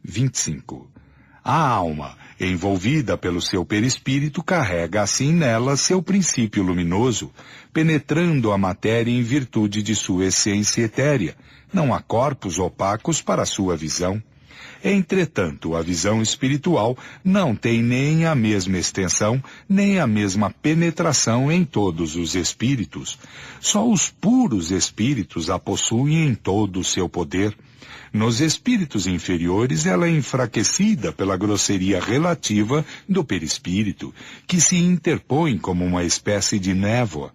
25. A alma, envolvida pelo seu perispírito, carrega assim nela seu princípio luminoso, penetrando a matéria em virtude de sua essência etérea. Não há corpos opacos para sua visão. Entretanto, a visão espiritual não tem nem a mesma extensão, nem a mesma penetração em todos os espíritos. Só os puros espíritos a possuem em todo o seu poder. Nos espíritos inferiores, ela é enfraquecida pela grosseria relativa do perispírito, que se interpõe como uma espécie de névoa.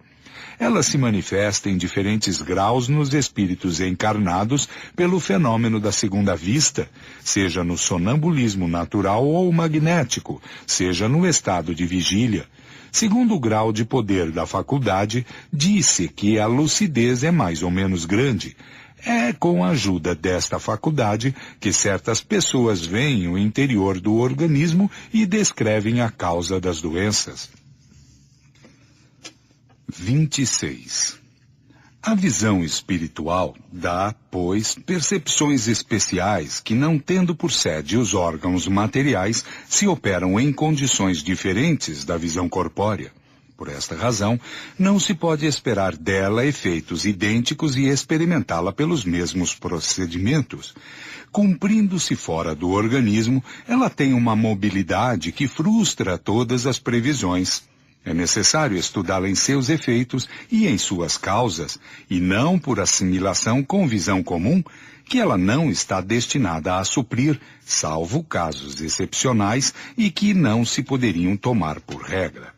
Ela se manifesta em diferentes graus nos espíritos encarnados pelo fenômeno da segunda vista, seja no sonambulismo natural ou magnético, seja no estado de vigília. Segundo o grau de poder da faculdade, disse que a lucidez é mais ou menos grande. É com a ajuda desta faculdade que certas pessoas veem o interior do organismo e descrevem a causa das doenças. 26. A visão espiritual dá, pois, percepções especiais que, não tendo por sede os órgãos materiais, se operam em condições diferentes da visão corpórea. Por esta razão, não se pode esperar dela efeitos idênticos e experimentá-la pelos mesmos procedimentos. Cumprindo-se fora do organismo, ela tem uma mobilidade que frustra todas as previsões. É necessário estudá-la em seus efeitos e em suas causas, e não por assimilação com visão comum, que ela não está destinada a suprir, salvo casos excepcionais e que não se poderiam tomar por regra.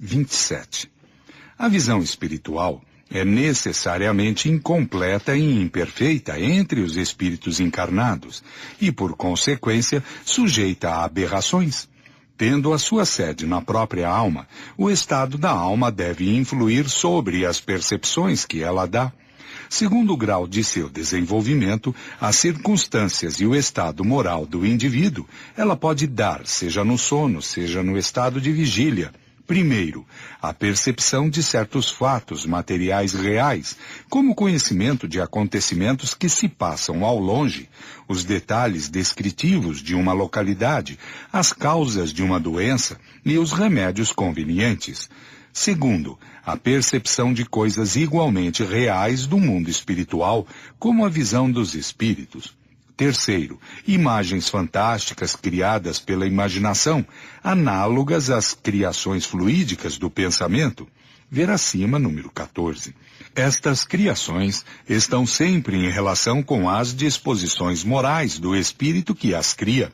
27. A visão espiritual é necessariamente incompleta e imperfeita entre os espíritos encarnados e, por consequência, sujeita a aberrações. Tendo a sua sede na própria alma, o estado da alma deve influir sobre as percepções que ela dá. Segundo o grau de seu desenvolvimento, as circunstâncias e o estado moral do indivíduo, ela pode dar, seja no sono, seja no estado de vigília. Primeiro, a percepção de certos fatos materiais reais, como o conhecimento de acontecimentos que se passam ao longe, os detalhes descritivos de uma localidade, as causas de uma doença e os remédios convenientes. Segundo, a percepção de coisas igualmente reais do mundo espiritual, como a visão dos espíritos. Terceiro, imagens fantásticas criadas pela imaginação, análogas às criações fluídicas do pensamento. Ver acima, número 14. Estas criações estão sempre em relação com as disposições morais do espírito que as cria.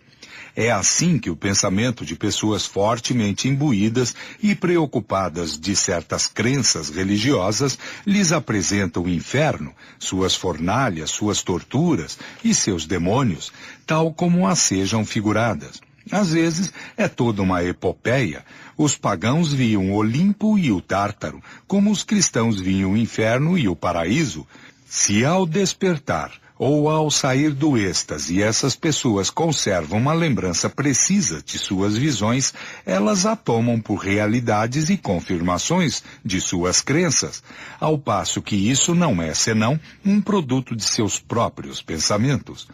É assim que o pensamento de pessoas fortemente imbuídas e preocupadas de certas crenças religiosas lhes apresenta o inferno, suas fornalhas, suas torturas e seus demônios, tal como as sejam figuradas. Às vezes é toda uma epopeia. Os pagãos viam o Olimpo e o Tártaro, como os cristãos viam o inferno e o paraíso. Se ao despertar ou ao sair do êxtase essas pessoas conservam uma lembrança precisa de suas visões, elas a tomam por realidades e confirmações de suas crenças, ao passo que isso não é senão um produto de seus próprios pensamentos.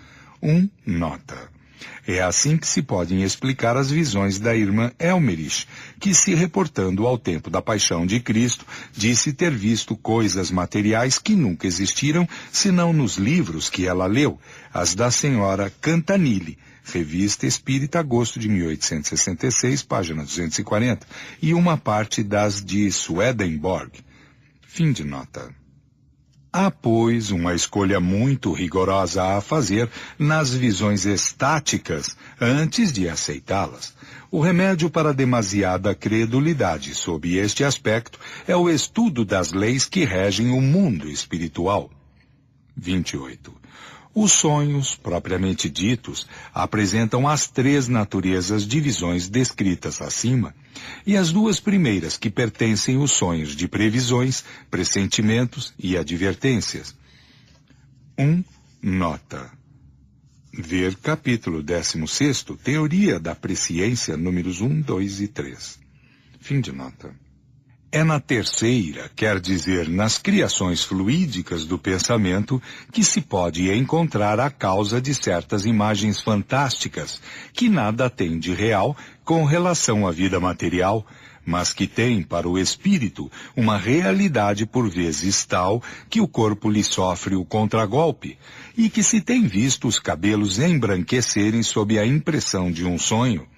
Nota. É assim que se podem explicar as visões da irmã Elmerich, que, se reportando ao tempo da paixão de Cristo, disse ter visto coisas materiais que nunca existiram, senão nos livros que ela leu, as da senhora Cantanilli, Revista Espírita, agosto de 1866, página 240, e uma parte das de Swedenborg. Fim de nota. Há, pois, uma escolha muito rigorosa a fazer nas visões estáticas antes de aceitá-las. O remédio para a demasiada credulidade sob este aspecto é o estudo das leis que regem o mundo espiritual. 28. Os sonhos, propriamente ditos, apresentam as três naturezas de visões descritas acima, e as duas primeiras que pertencem aos sonhos de previsões, pressentimentos e advertências. Nota. Ver capítulo 16º, Teoria da Presciência, números 1, 2 e 3. Fim de nota. É na terceira, quer dizer, nas criações fluídicas do pensamento, que se pode encontrar a causa de certas imagens fantásticas, que nada têm de real com relação à vida material, mas que têm para o espírito uma realidade por vezes tal que o corpo lhe sofre o contragolpe, e que se tem visto os cabelos embranquecerem sob a impressão de um sonho.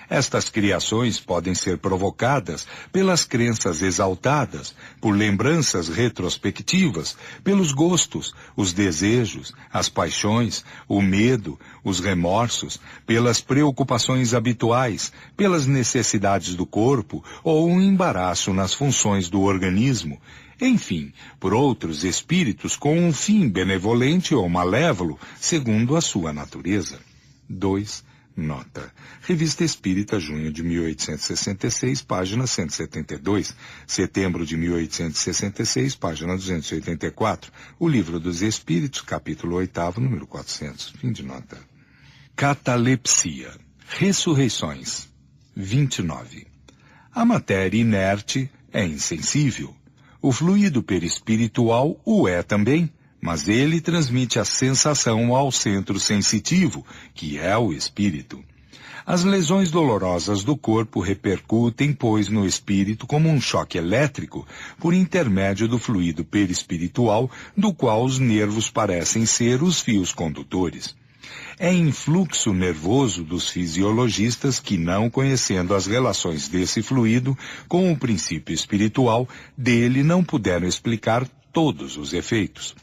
Estas criações podem ser provocadas pelas crenças exaltadas, por lembranças retrospectivas, pelos gostos, os desejos, as paixões, o medo, os remorsos, pelas preocupações habituais, pelas necessidades do corpo ou um embaraço nas funções do organismo. Enfim, por outros espíritos com um fim benevolente ou malévolo, segundo a sua natureza. 2. Nota. Revista Espírita, junho de 1866, página 172. Setembro de 1866, página 284. O Livro dos Espíritos, capítulo 8º, número 400. Fim de nota. Catalepsia. Ressurreições. 29. A matéria inerte é insensível. O fluido perispiritual o é também, mas ele transmite a sensação ao centro sensitivo, que é o espírito. As lesões dolorosas do corpo repercutem, pois, no espírito como um choque elétrico, por intermédio do fluido perispiritual, do qual os nervos parecem ser os fios condutores. É influxo nervoso dos fisiologistas que, não conhecendo as relações desse fluido com o princípio espiritual, dele não puderam explicar todos os efeitos.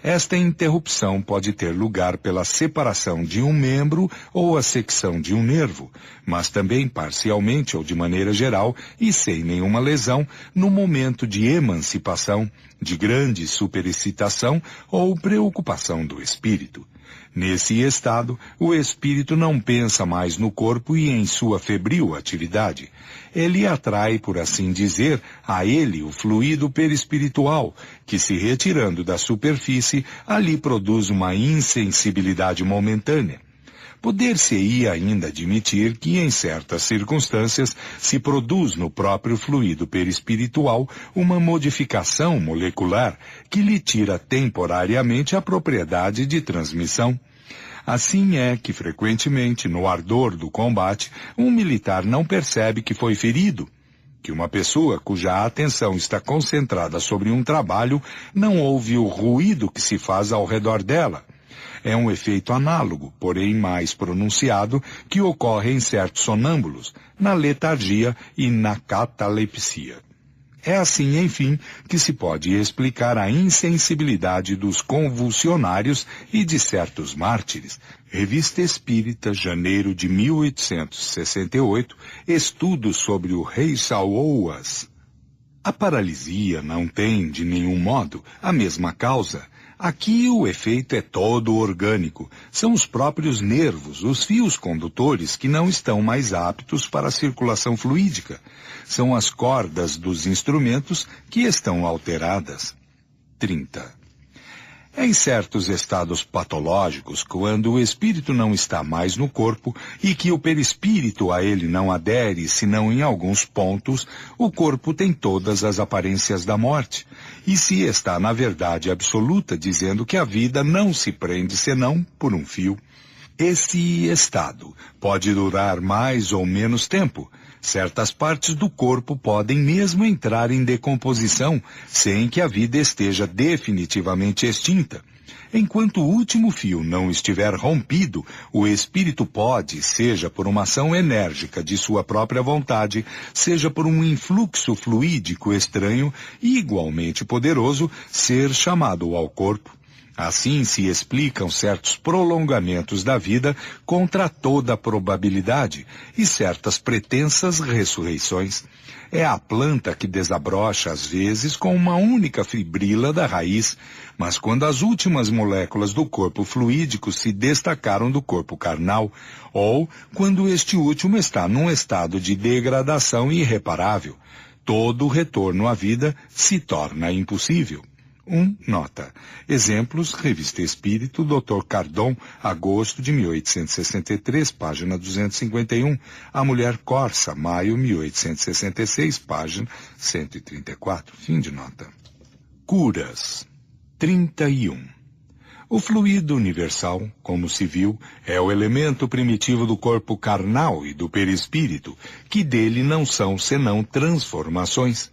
Esta interrupção pode ter lugar pela separação de um membro ou a secção de um nervo, mas também parcialmente ou de maneira geral e sem nenhuma lesão no momento de emancipação, de grande superexcitação ou preocupação do espírito. Nesse estado, o espírito não pensa mais no corpo e em sua febril atividade. Ele atrai, por assim dizer, a ele o fluido perispiritual, que, se retirando da superfície, ali produz uma insensibilidade momentânea. Poder-se-ia ainda admitir que, em certas circunstâncias, se produz no próprio fluido perispiritual uma modificação molecular que lhe tira temporariamente a propriedade de transmissão. Assim é que, frequentemente, no ardor do combate, um militar não percebe que foi ferido, que uma pessoa cuja atenção está concentrada sobre um trabalho não ouve o ruído que se faz ao redor dela. É um efeito análogo, porém mais pronunciado, que ocorre em certos sonâmbulos, na letargia e na catalepsia. É assim, enfim, que se pode explicar a insensibilidade dos convulsionários e de certos mártires. Revista Espírita, janeiro de 1868, estudos sobre o rei Saouas. A paralisia não tem, de nenhum modo, a mesma causa. Aqui o efeito é todo orgânico. São os próprios nervos, os fios condutores, que não estão mais aptos para a circulação fluídica. São as cordas dos instrumentos que estão alteradas. 30. Em certos estados patológicos, quando o espírito não está mais no corpo e que o perispírito a ele não adere senão em alguns pontos, o corpo tem todas as aparências da morte, e se está na verdade absoluta, dizendo que a vida não se prende senão por um fio. Esse estado pode durar mais ou menos tempo. Certas partes do corpo podem mesmo entrar em decomposição, sem que a vida esteja definitivamente extinta. Enquanto o último fio não estiver rompido, o espírito pode, seja por uma ação enérgica de sua própria vontade, seja por um influxo fluídico estranho e igualmente poderoso, ser chamado ao corpo. Assim se explicam certos prolongamentos da vida contra toda a probabilidade e certas pretensas ressurreições. É a planta que desabrocha às vezes com uma única fibrila da raiz, mas quando as últimas moléculas do corpo fluídico se destacaram do corpo carnal, ou quando este último está num estado de degradação irreparável, todo o retorno à vida se torna impossível. Nota. Exemplos, Revista Espírito, Dr. Cardon, agosto de 1863, página 251. A Mulher Corsa, maio 1866, página 134. Fim de nota. Curas. 31. O fluido universal, como se viu, é o elemento primitivo do corpo carnal e do perispírito, que dele não são senão transformações.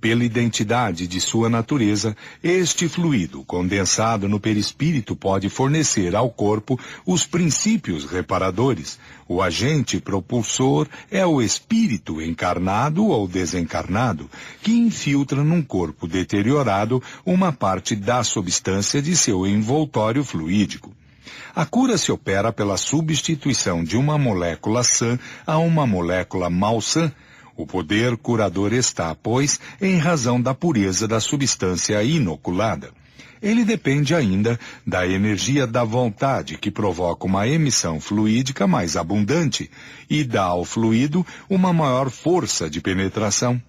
Pela identidade de sua natureza, este fluido condensado no perispírito pode fornecer ao corpo os princípios reparadores. O agente propulsor é o espírito encarnado ou desencarnado, que infiltra num corpo deteriorado uma parte da substância de seu envoltório fluídico. A cura se opera pela substituição de uma molécula sã a uma molécula malsã. O poder curador está, pois, em razão da pureza da substância inoculada. Ele depende ainda da energia da vontade, que provoca uma emissão fluídica mais abundante e dá ao fluido uma maior força de penetração.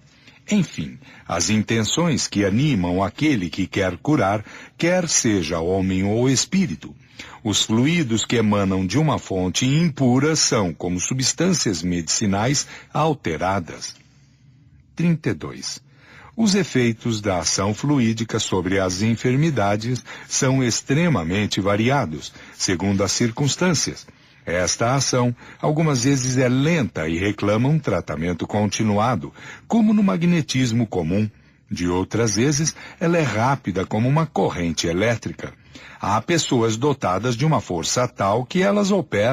Enfim, as intenções que animam aquele que quer curar, quer seja homem ou espírito. Os fluidos que emanam de uma fonte impura são como substâncias medicinais alteradas. 32. Os efeitos da ação fluídica sobre as enfermidades são extremamente variados, segundo as circunstâncias. Esta ação, algumas vezes, é lenta e reclama um tratamento continuado, como no magnetismo comum. De outras vezes, ela é rápida como uma corrente elétrica. Há pessoas dotadas de uma força tal que elas operam